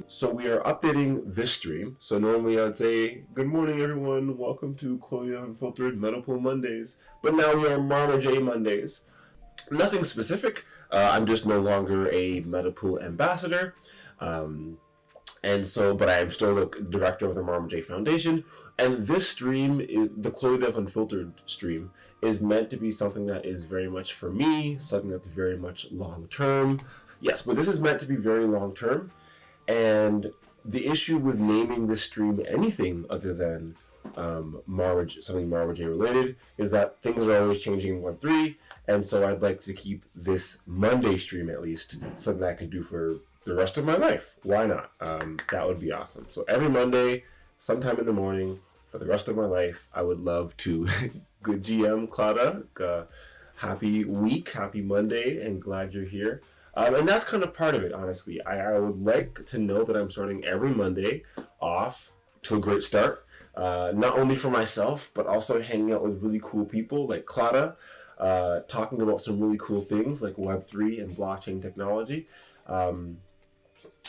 So we are updating this stream. So normally I'd say, good morning everyone, welcome to Chloe Unfiltered Medical Mondays. But now we are Marma J Mondays. Nothing specific, I'm just no longer a Medical ambassador. But I am still the director of the Marma J Foundation. And this stream, the Chloe Unfiltered stream, is meant to be something that is very much for me, something that's very much long term. Yes, but this is meant to be very long term. And the issue with naming this stream anything other than something Marma J related is that things are always changing in 1.3, and so I'd like to keep this Monday stream at least something that I can do for the rest of my life. Why not? That would be awesome. So every Monday, sometime in the morning, for the rest of my life, I would love to. Good GM, Clara. Happy week, happy Monday, and glad you're here. And that's kind of part of it, honestly. I would like to know that I'm starting every Monday off to a great start. Not only for myself, but also hanging out with really cool people like Clara, talking about some really cool things like Web3 and blockchain technology. And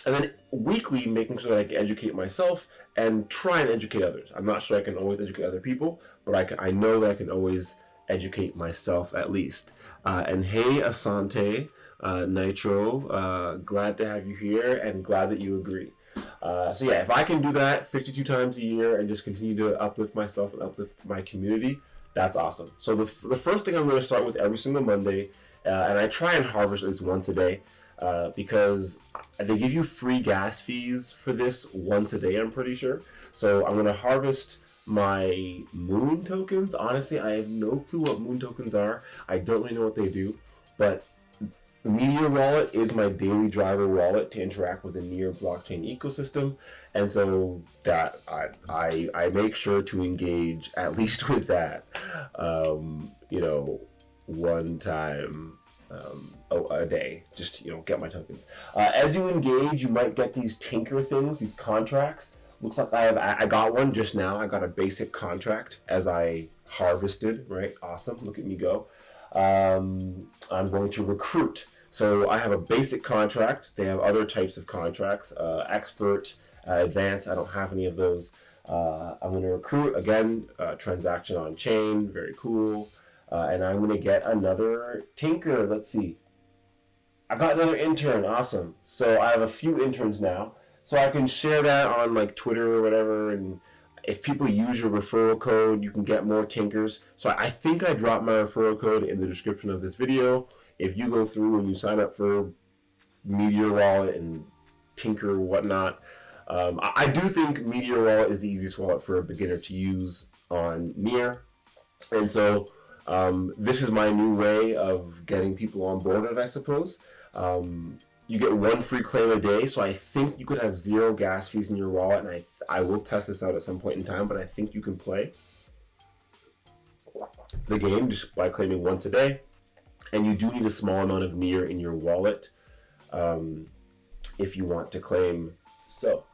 then weekly, making sure that I can educate myself and try and educate others. I'm not sure I can always educate other people, but I know that I can always educate myself at least. And hey, Asante, Nitro, glad to have you here and glad that you agree. So yeah, if I can do that 52 times a year and just continue to uplift myself and uplift my community, that's awesome. So the first thing I'm going to start with every single Monday, and I try and harvest at least once a day, because they give you free gas fees for this once a day, I'm pretty sure. So I'm going to harvest my moon tokens. Honestly, I have no clue what moon tokens are. I don't really know what they do, but Meteor wallet is my daily driver wallet to interact with the Near blockchain ecosystem, and so that I make sure to engage at least with that, one time a day, just get my tokens. As you engage, you might get these tinker things, these contracts. Looks like I got one just now. I got a basic contract as I harvested. Right, awesome. Look at me go. I'm going to recruit. So I have a basic contract. They have other types of contracts, expert, advanced. I don't have any of those. I'm going to recruit, again, transaction on chain, very cool. And I'm going to get another tinker. Let's see. I got another intern, awesome. So I have a few interns now. So I can share that on like Twitter or whatever, and if people use your referral code, you can get more tinkers. So I think I dropped my referral code in the description of this video. If you go through and you sign up for Meteor wallet and tinker whatnot, I do think Meteor wallet is the easiest wallet for a beginner to use on Near. And so this is my new way of getting people on board, I suppose. You get one free claim a day, so I think you could have 0 gas fees in your wallet, and I will test this out at some point in time, but I think you can play the game just by claiming once a day, and you do need a small amount of Near in your wallet if you want to claim. So,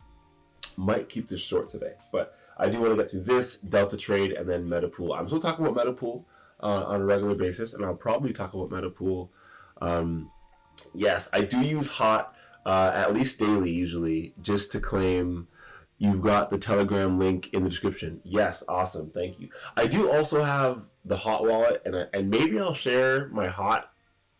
might keep this short today, but I do want to get through this, Delta Trade, and then Metapool. I'm still talking about Metapool on a regular basis, and I'll probably talk about Metapool. Yes, I do use HOT at least daily usually just to claim. You've got the Telegram link in the description. Yes, awesome, thank you. I do also have the HOT wallet, and maybe I'll share my HOT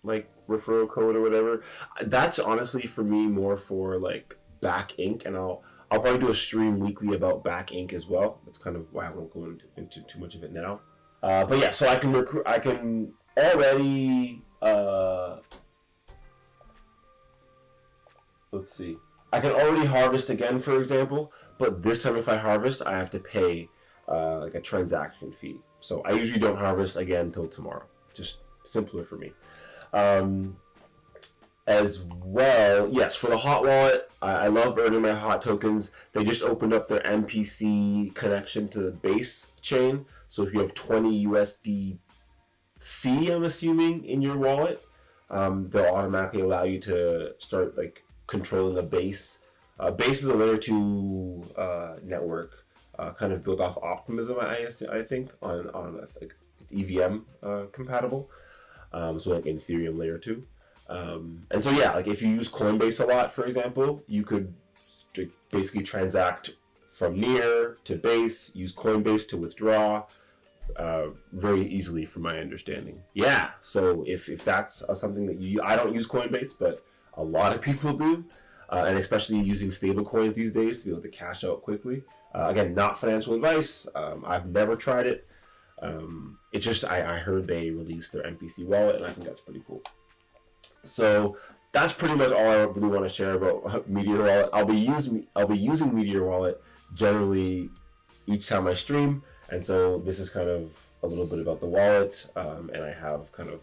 like referral code or whatever. That's honestly for me more for like Back Inc, and I'll probably do a stream weekly about Back Inc as well. That's kind of why I won't go into too much of it now. But yeah, so I can recruit. I can already. Let's see. I can already harvest again, for example, but this time if I harvest, I have to pay like a transaction fee. So I usually don't harvest again until tomorrow. Just simpler for me. As well, yes, for the HOT wallet, I love earning my HOT tokens. They just opened up their MPC connection to the base chain. So if you have 20 USDC, I'm assuming, in your wallet, they'll automatically allow you to start like controlling a base. Base is a layer 2 network, kind of built off Optimism, I think, on like it's EVM compatible. So like Ethereum layer 2. And so yeah, like if you use Coinbase a lot, for example, you could basically transact from Near to Base, use Coinbase to withdraw very easily, from my understanding. Yeah, so if that's something that I don't use Coinbase, but a lot of people do, and especially using stable coins these days to be able to cash out quickly. Again, not financial advice. I've never tried it. It's just I heard they released their MPC wallet, and I think that's pretty cool. So that's pretty much all I really want to share about Meteor Wallet. I'll be using Meteor Wallet generally each time I stream, and so this is kind of a little bit about the wallet, and I have kind of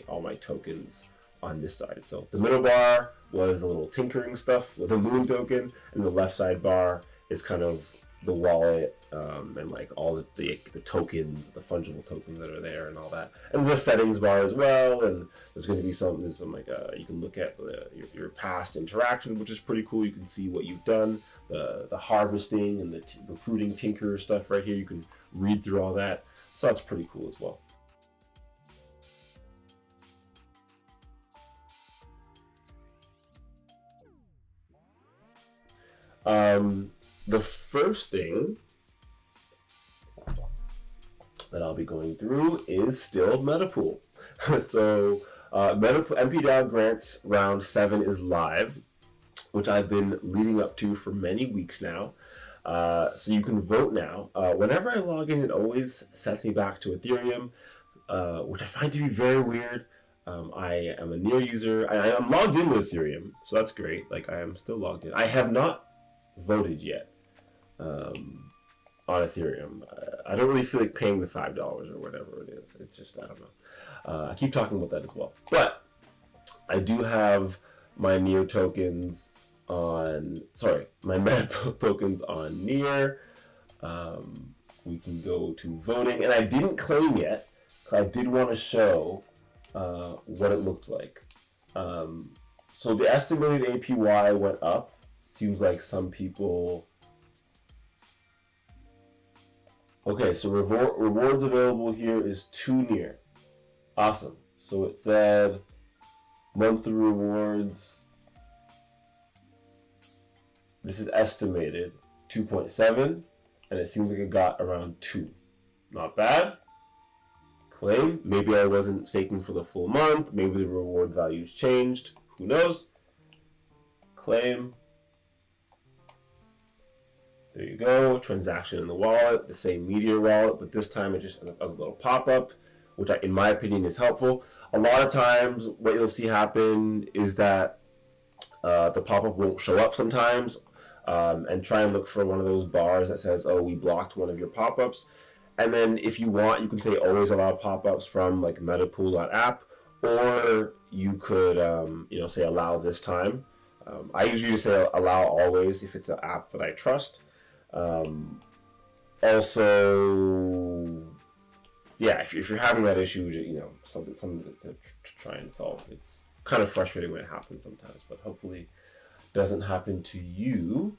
all my tokens on this side. So the middle bar was the little tinkering stuff with a moon token, and the left side bar is kind of the wallet, and like all the tokens, the fungible tokens that are there and all that. And there's a settings bar as well, and there's going to be some like you can look at your past interactions, which is pretty cool. You can see what you've done, the harvesting and the recruiting tinker stuff right here. You can read through all that, so that's pretty cool as well. The first thing that I'll be going through is still Metapool. So MPDAO grants round 7 is live, which I've been leading up to for many weeks now. So you can vote now. Whenever I log in, it always sets me back to Ethereum, which I find to be very weird. I am a Near user. I am logged in with Ethereum, so that's great. Like, I am still logged in. I have not voted yet on Ethereum. I don't really feel like paying the $5 or whatever it is. It's just, I don't know. I keep talking about that as well. But I do have my Near tokens on, my Meta tokens on Near. We can go to voting, and I didn't claim yet. I did want to show what it looked like. So the estimated APY went up. Seems like some people. Okay, so rewards available here is 2 Near. Awesome. So it said monthly rewards. This is estimated 2.7, and it seems like it got around 2. Not bad. Claim. Maybe I wasn't staking for the full month. Maybe the reward values changed. Who knows? Claim. There you go. Transaction in the wallet. The same Meteor wallet, but this time it just has a little pop-up, which in my opinion is helpful. A lot of times what you'll see happen is that the pop-up won't show up sometimes, and try and look for one of those bars that says, oh, we blocked one of your pop-ups. And then if you want, you can say always allow pop-ups from like metapool.app, or you could say allow this time. I usually just say allow always if it's an app that I trust. Also, yeah, if you're having that issue, something to try and solve. It's kind of frustrating when it happens sometimes, but hopefully it doesn't happen to you.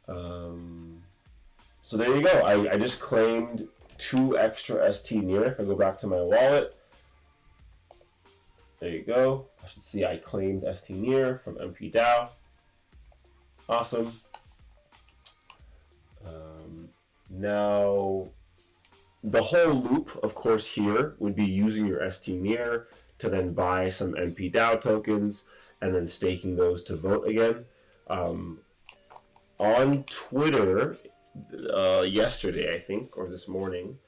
So there you go. I just claimed 2 extra ST Near. If I go back to my wallet, there you go. I should see I claimed ST Near from MPDAO. Awesome. Now, the whole loop, of course, here would be using your ST Near to then buy some MPDAO tokens and then staking those to vote again. On Twitter, yesterday, I think, or this morning,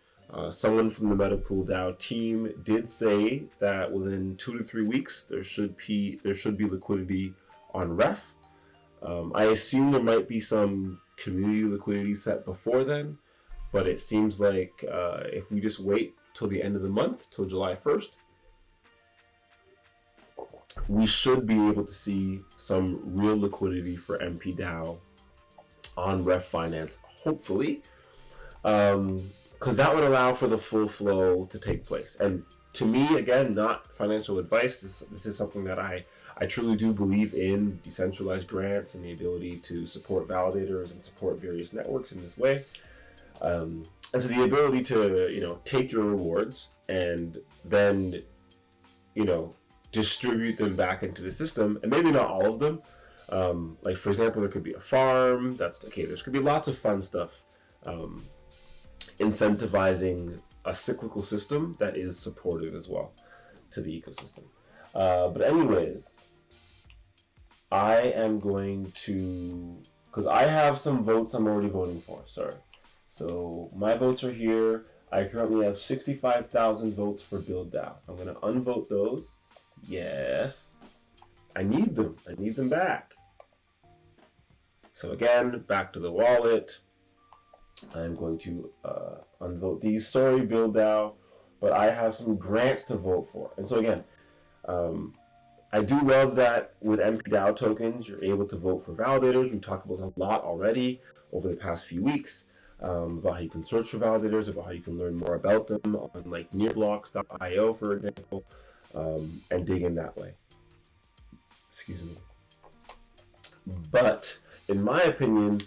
someone from the Metapool DAO team did say that within 2 to 3 weeks there should be liquidity on Ref. I assume there might be some community liquidity set before then, but it seems like if we just wait till the end of the month, till July 1st, we should be able to see some real liquidity for MPDAO on Ref.finance, hopefully, because that would allow for the full flow to take place. And to me, again, not financial advice. This is something that I truly do believe in: decentralized grants and the ability to support validators and support various networks in this way. And so the ability to take your rewards and then distribute them back into the system, and maybe not all of them, Like, for example, there could be a farm. That's okay. There could be lots of fun stuff, incentivizing a cyclical system that is supportive as well to the ecosystem. But anyways, I am going to, because I have some votes I'm already voting for. Sorry. So my votes are here. I currently have 65,000 votes for Build DAO. I'm going to unvote those. Yes. I need them. I need them back. So again, back to the wallet. I'm going to unvote these. Sorry, Build DAO, but I have some grants to vote for. And so again, I do love that with MPDAO tokens, you're able to vote for validators. We talked about a lot already over the past few weeks about how you can search for validators, about how you can learn more about them on like nearblocks.io, for example, and dig in that way. Excuse me. But in my opinion,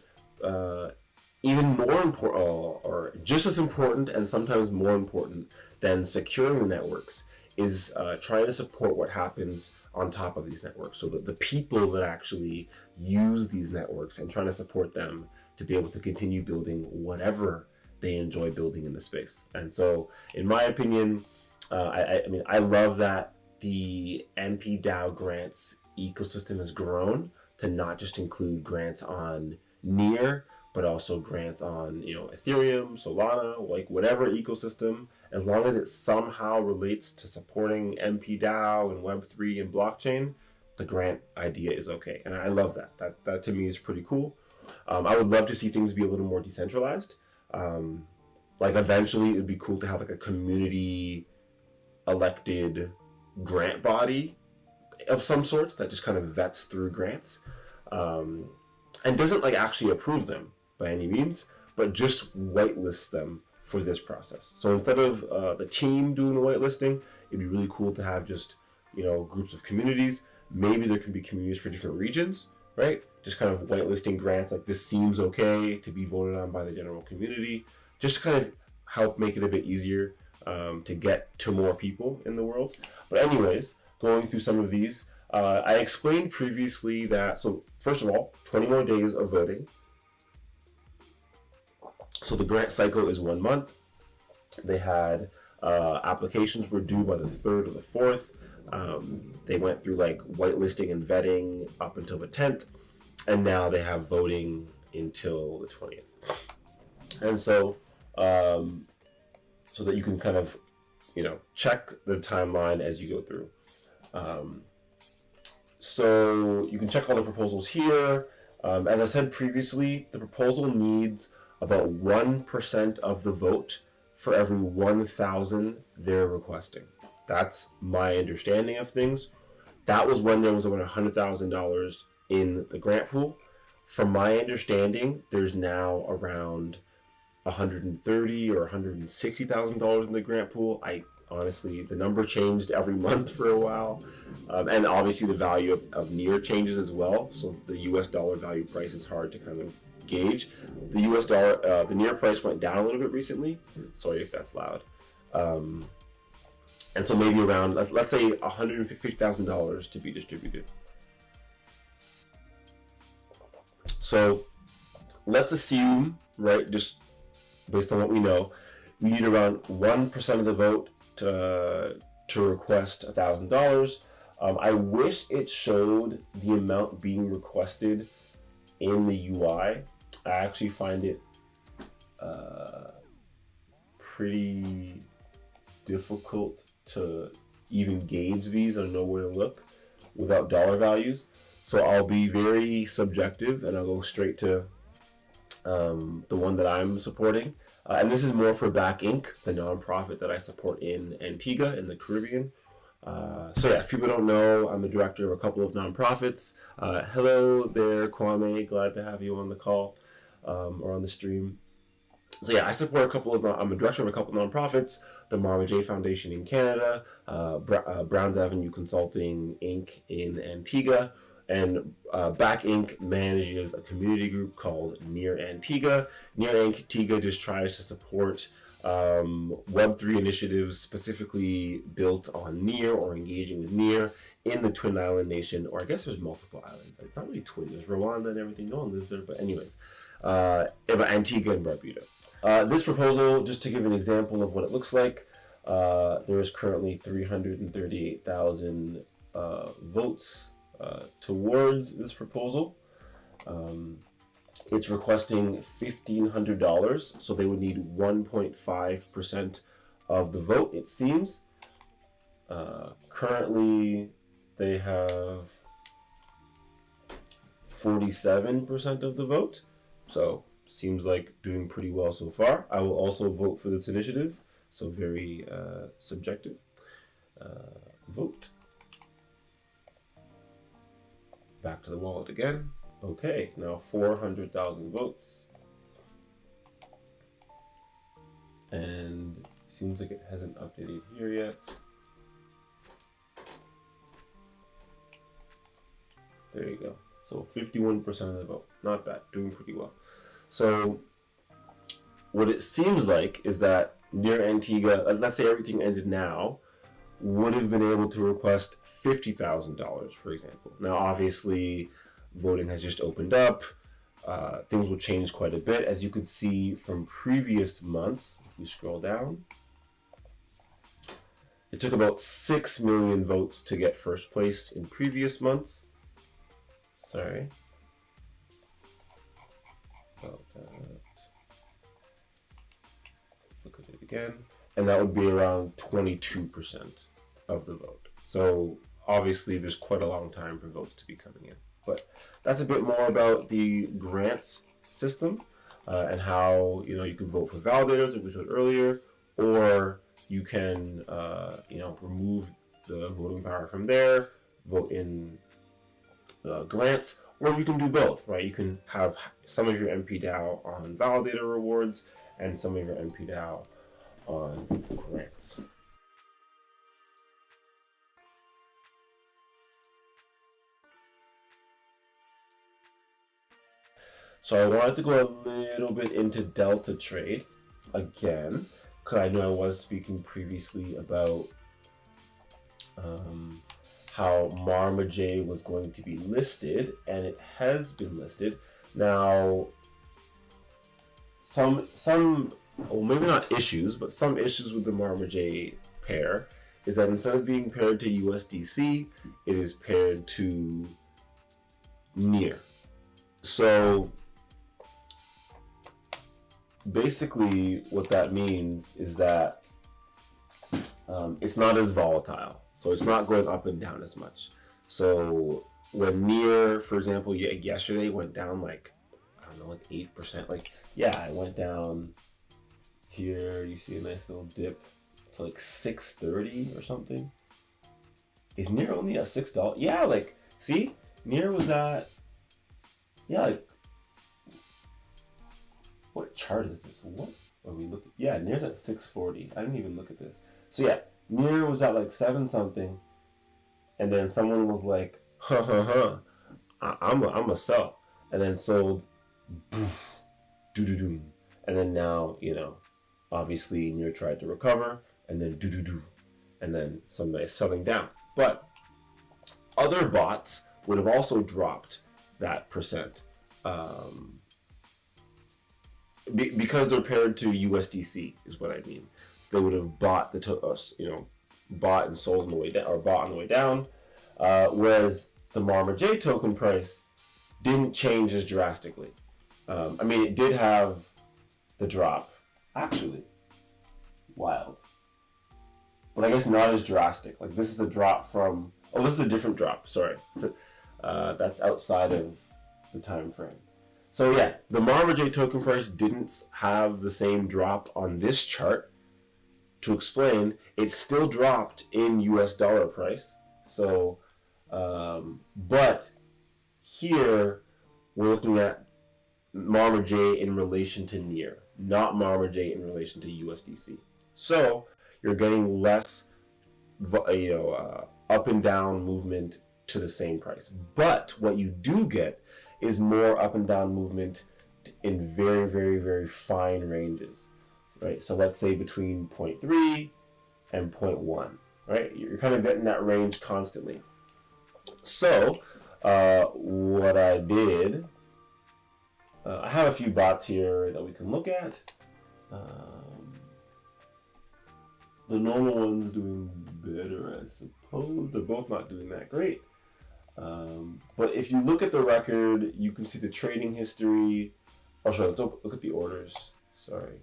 even more important, or just as important and sometimes more important than securing the networks, is trying to support what happens on top of these networks. So that the people that actually use these networks, and trying to support them to be able to continue building whatever they enjoy building in the space. And so, in my opinion, I mean, I love that the MPDAO grants ecosystem has grown to not just include grants on Near, but also grants on, you know, Ethereum, Solana, like whatever ecosystem, as long as it somehow relates to supporting MPDAO and Web3 and blockchain, the grant idea is okay. And I love that. That to me is pretty cool. I would love to see things be a little more decentralized. Like eventually it'd be cool to have like a community elected grant body of some sorts that just kind of vets through grants, and doesn't like actually approve them by any means, but just whitelists them for this process. So instead of the team doing the whitelisting, it'd be really cool to have just, you know, groups of communities. Maybe there can be communities for different regions, right? Just kind of whitelisting grants like this seems okay to be voted on by the general community, just to kind of help make it a bit easier to get to more people in the world. But anyways, going through some of these, I explained previously that, so first of all, 20 more days of voting. So the grant cycle is 1 month. They had applications were due by the 3rd or the 4th. They went through like whitelisting and vetting up until the 10th, and now they have voting until the 20th. And so, so that you can kind of, you know, check the timeline as you go through. So you can check all the proposals here. As I said previously, the proposal needs about 1% of the vote for every 1,000 they're requesting. That's my understanding of things. That was when there was about $100,000 in the grant pool. From my understanding, there's now around $130,000 or $160,000 in the grant pool. I honestly, the number changed every month for a while. And obviously the value of Near changes as well. So the US dollar value price is hard to kind of gauge. The US dollar, the Near price went down a little bit recently. Sorry if that's loud. And so maybe around, let's say $150,000 to be distributed. So let's assume, right, just based on what we know, we need around 1% of the vote to request $1,000. I wish it showed the amount being requested in the UI. I actually find it pretty difficult to even gauge these or know where to look without dollar values. So I'll be very subjective and I'll go straight to the one that I'm supporting. And this is more for Back Inc., the nonprofit that I support in Antigua in the Caribbean. So yeah, if people don't know, I'm the director of a couple of nonprofits. Hello there, Kwame. Glad to have you on the call or on the stream. So yeah, I support a couple of, I'm a director of a couple of nonprofits, the Marma J Foundation in Canada, Browns Avenue Consulting Inc. in Antigua, and Back Inc. manages a community group called Near Antigua. Near Antigua just tries to support Web3 initiatives specifically built on Near or engaging with Near in the Twin Island Nation, or I guess there's multiple islands. Like, not really twin. There's Rwanda and everything. No one lives there, but anyways, Antigua and Barbuda. This proposal, just to give an example of what it looks like, there is currently 338,000 votes towards this proposal. It's requesting $1,500, so they would need 1.5% of the vote, it seems. Currently, they have 47% of the vote, so seems like doing pretty well so far. I will also vote for this initiative, so very subjective. Vote. Back to the wallet again. Okay, now 400,000 votes. And seems like it hasn't updated here yet. There you go. So 51% of the vote. Not bad, doing pretty well. So what it seems like is that Near Antigua, let's say everything ended now, would have been able to request $50,000, for example. Now, obviously, voting has just opened up. Things will change quite a bit, as you could see from previous months. If we scroll down, it took about 6 million votes to get first place in previous months. Sorry. About that. Look at it again. And that would be around 22% of the vote. So obviously there's quite a long time for votes to be coming in. But that's a bit more about the grants system and how you can vote for validators, like we showed earlier, or you can remove the voting power from there, vote in grants, or you can do both, right? You can have some of your MP-DAO on validator rewards and some of your MP-DAO on grants. So I wanted to go a little bit into Delta Trade again, because I know I was speaking previously about how Marma J was going to be listed, and it has been listed. Now, some well, maybe not issues, but some issues with the Marma J pair is that instead of being paired to USDC, it is paired to Near. So basically what that means is that it's not as volatile. So it's not going up and down as much. So when Near, for example, yesterday went down like 8%. Like, yeah, it went down here. You see a nice little dip to like 630 or something. Is Near only at $6? Yeah, like, see, Near was at, yeah, like, what chart is this? What are we looking? Yeah, Near's at 640. I didn't even look at this. So yeah, Near was at like 7 something, and then someone was like, I'm a sell, and then sold, and then now obviously Near tried to recover, and then and then some nice selling down. But other bots would have also dropped that percent. Because they're paired to USDC is what I mean. So they would have bought bought and sold on the way down, or bought on the way down. Whereas the Marma J token price didn't change as drastically. I mean, it did have the drop, actually. Wild. But I guess not as drastic. Like, this is a drop from, this is a different drop, sorry. That's outside of the time frame. So yeah, the Marma J token price didn't have the same drop on this chart. To explain, it still dropped in US dollar price. So, but here we're looking at Marma J in relation to Near, not Marma J in relation to USDC. So you're getting less, up and down movement to the same price. But what you do get is more up and down movement in very, very, very fine ranges. right? So let's say between 0.3 and 0.1, right? You're kind of getting that range constantly. So what I did, I have a few bots here that we can look at. The normal one's doing better, I suppose. They're both not doing that great. But if you look at the record, you can see the trading history. Oh, sorry, let's look at the orders. Sorry.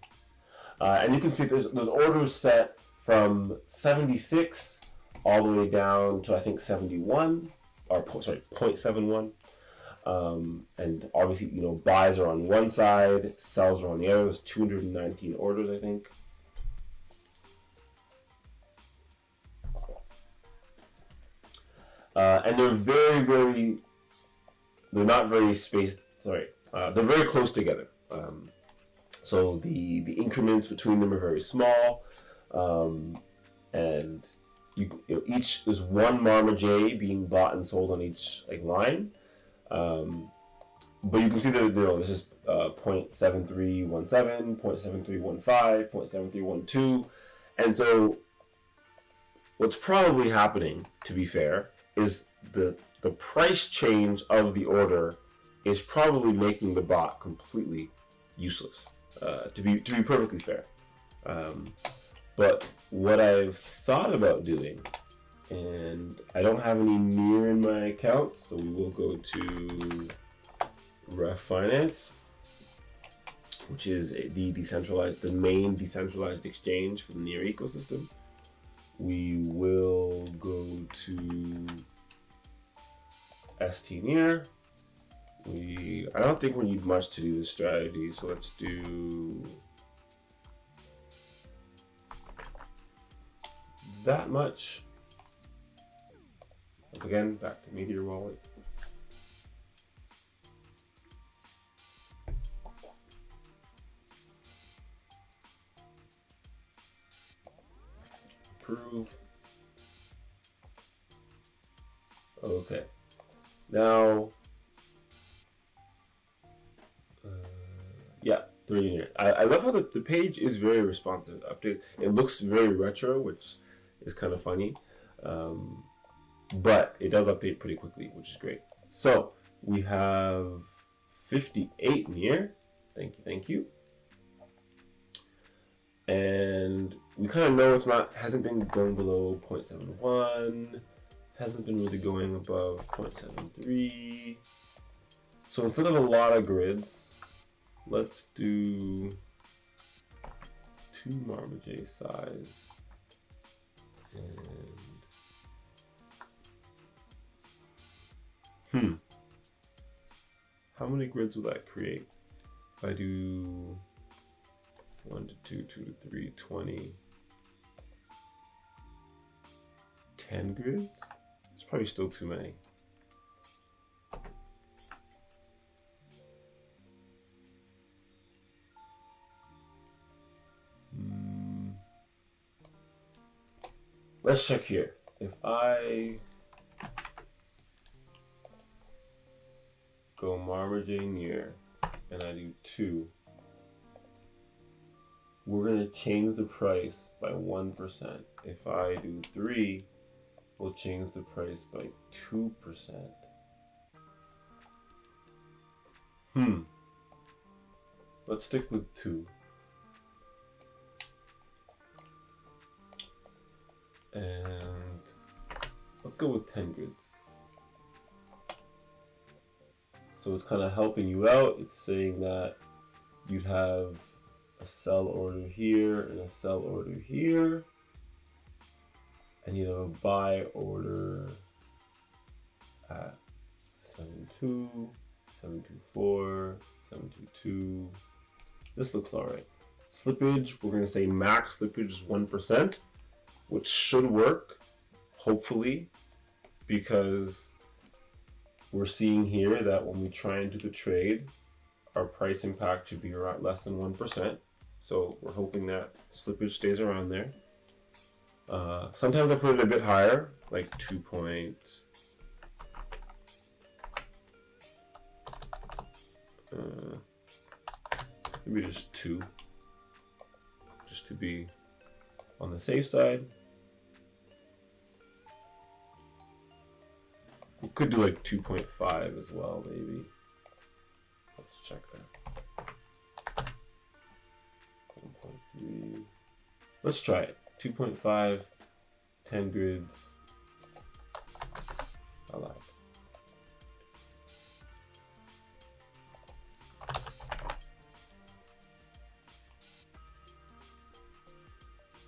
And you can see there's orders set from 76 all the way down to, I think, 71, or sorry, 0.71. And obviously, you know, buys are on one side, sells are on the other. There's 219 orders, I think. And they're they're not very spaced, sorry, they're very close together. So the increments between them are very small. And you know, each, there's one Marma J being bought and sold on each like line. But you can see that, you know, this is 0.7317, 0.7315, 0.7312. And so what's probably happening, to be fair, is the price change of the order is probably making the bot completely useless, to be perfectly fair. But what I've thought about doing, and I don't have any Meteor in my account, so we will go to Ref.finance, which is the main decentralized exchange for the Meteor ecosystem. We will go to ST-Near. I don't think we need much to do this strategy, so let's do that much. Again, back to Meteor wallet. Approve. Okay. Now, yeah, 3 years. I love how the page is very responsive. Update. It looks very retro, which is kind of funny. But it does update pretty quickly, which is great. So we have 58 near. Thank you. And we kind of know hasn't been going below 0.71, hasn't been really going above 0.73. So instead of a lot of grids, let's do 2 Marma J size. And how many grids will that create? If I do 1 to 2, 2 to 3, 20, 10 grids? It's probably still too many. Let's check here. If I go Marma J near and I do 2, we're going to change the price by 1%. If I do 3, we'll change the price by 2%. Let's stick with 2. And let's go with 10 grids. So it's kind of helping you out. It's saying that you'd have a sell order here and a sell order here, and you have a buy order at 72, 724, 722. This looks all right. Slippage, we're going to say max slippage is 1%, which should work, hopefully, because we're seeing here that when we try and do the trade, our price impact should be around less than 1%. So we're hoping that slippage stays around there. Sometimes I put it a bit higher, like 2 point. Maybe just 2. just to be on the safe side. We could do like 2.5 as well, maybe. Let's check that. 1.3. Let's try it. 2.5, 10 grids. I like.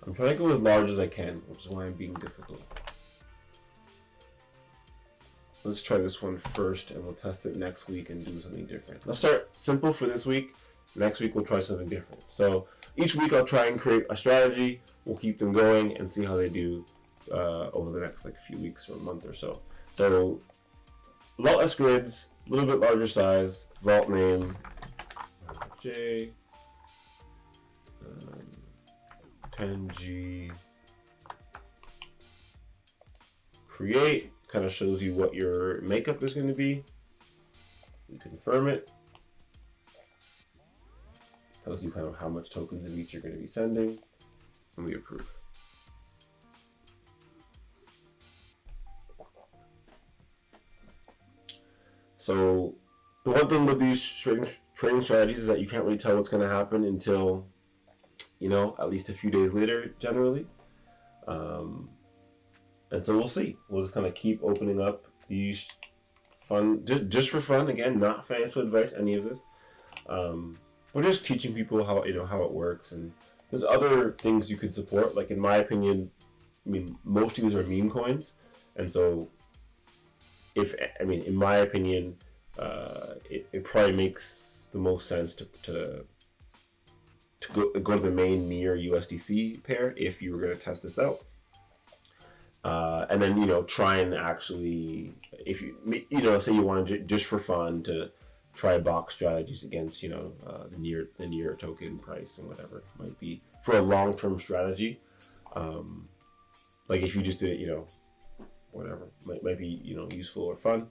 I'm trying to go as large as I can, which is why I'm being difficult. Let's try this one first, and we'll test it next week and do something different. Let's start simple for this week. Next week, we'll try something different. So each week, I'll try and create a strategy. We'll keep them going and see how they do over the next like few weeks or a month or so. So a lot less grids, a little bit larger size, vault name, J, 10G, create, kind of shows you what your makeup is going to be. You confirm it. Tells you kind of how much tokens of each you're going to be sending, and we approve. So the one thing with these trading strategies is that you can't really tell what's going to happen until, you know, at least a few days later, generally. And so we'll see. We'll just kind of keep opening up these fun, just for fun. Again, not financial advice, any of this. We're just teaching people how, you know, how it works. And there's other things you could support. Like in my opinion, I mean, most of these are meme coins, and so in my opinion, it probably makes the most sense to go to the main Meteor USDC pair if you were going to test this out. And then, you know, try and actually, if you know, say you wanted to, just for fun, to try box strategies against, you know, the near token price and whatever it might be for a long-term strategy. Like if you just did it, you know, whatever might be, you know, useful or fun.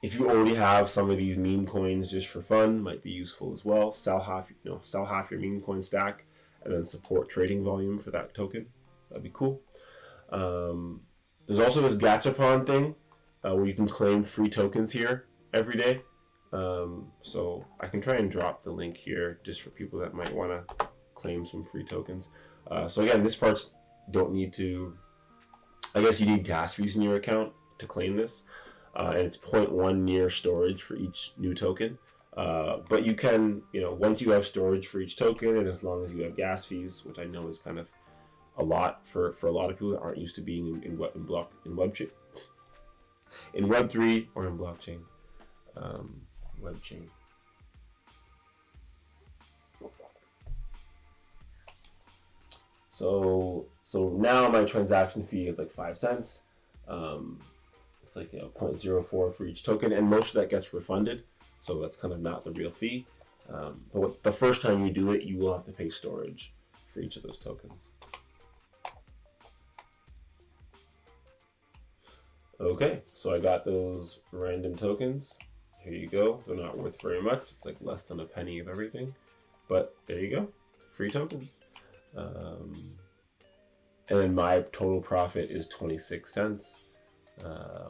If you already have some of these meme coins just for fun, might be useful as well. Sell half your meme coin stack, and then support trading volume for that token. That'd be cool. There's also this gachapon thing where you can claim free tokens here every day. So I can try and drop the link here just for people that might want to claim some free tokens. So again, this part's don't need to, I guess you need gas fees in your account to claim this. And it's 0.1 near storage for each new token. But you can, you know, once you have storage for each token, and as long as you have gas fees, which I know is kind of a lot for a lot of people that aren't used to being in Web3 or in blockchain, webchain. So now my transaction fee is like 5 cents. It's like, you know, 0.04 for each token, and most of that gets refunded. So that's kind of not the real fee. But the first time you do it, you will have to pay storage for each of those tokens. Okay, so I got those random tokens. Here you go. They're not worth very much. It's like less than a penny of everything. But there you go. Free tokens. And then my total profit is 26 cents.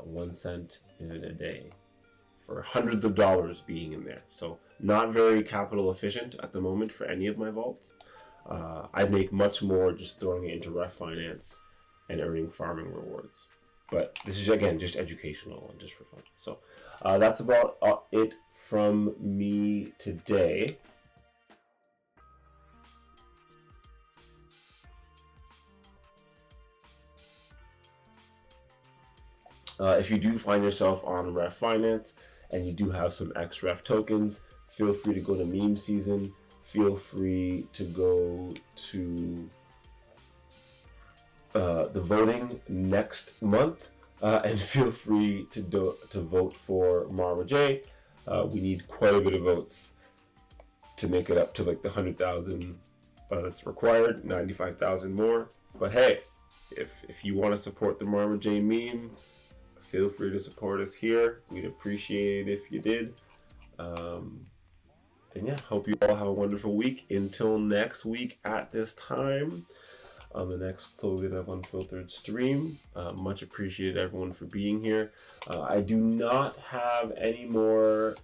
1 cent in a day for hundreds of dollars being in there. So not very capital efficient at the moment for any of my vaults. I'd make much more just throwing it into Ref.finance and earning farming rewards. But this is, again, just educational and just for fun. So that's about it from me today. If you do find yourself on Ref.finance and you do have some XREF tokens, feel free to go to meme season. Feel free to go to the voting next month, and feel free to vote for Marma J. We need quite a bit of votes to make it up to like the 100,000 that's required, 95,000 more. But hey, if you want to support the Marma J meme, feel free to support us here. We'd appreciate it if you did. And yeah, hope you all have a wonderful week. Until next week at this time, on the next Clothing of Unfiltered stream. Much appreciated, everyone, for being here. I do not have any more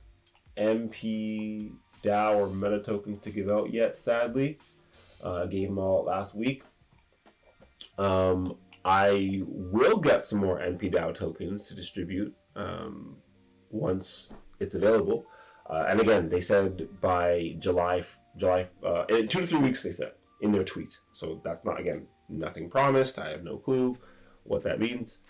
MP DAO or meta tokens to give out yet, sadly. I gave them all last week. I will get some more MP DAO tokens to distribute once it's available. And again, they said by July, in 2 to 3 weeks, they said in their tweet. So that's not, again, nothing promised. I have no clue what that means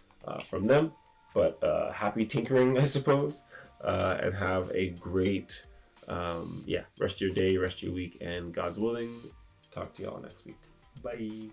from them. But happy tinkering, I suppose. And have a great, rest of your day, rest of your week, and God's willing, talk to y'all next week. Bye.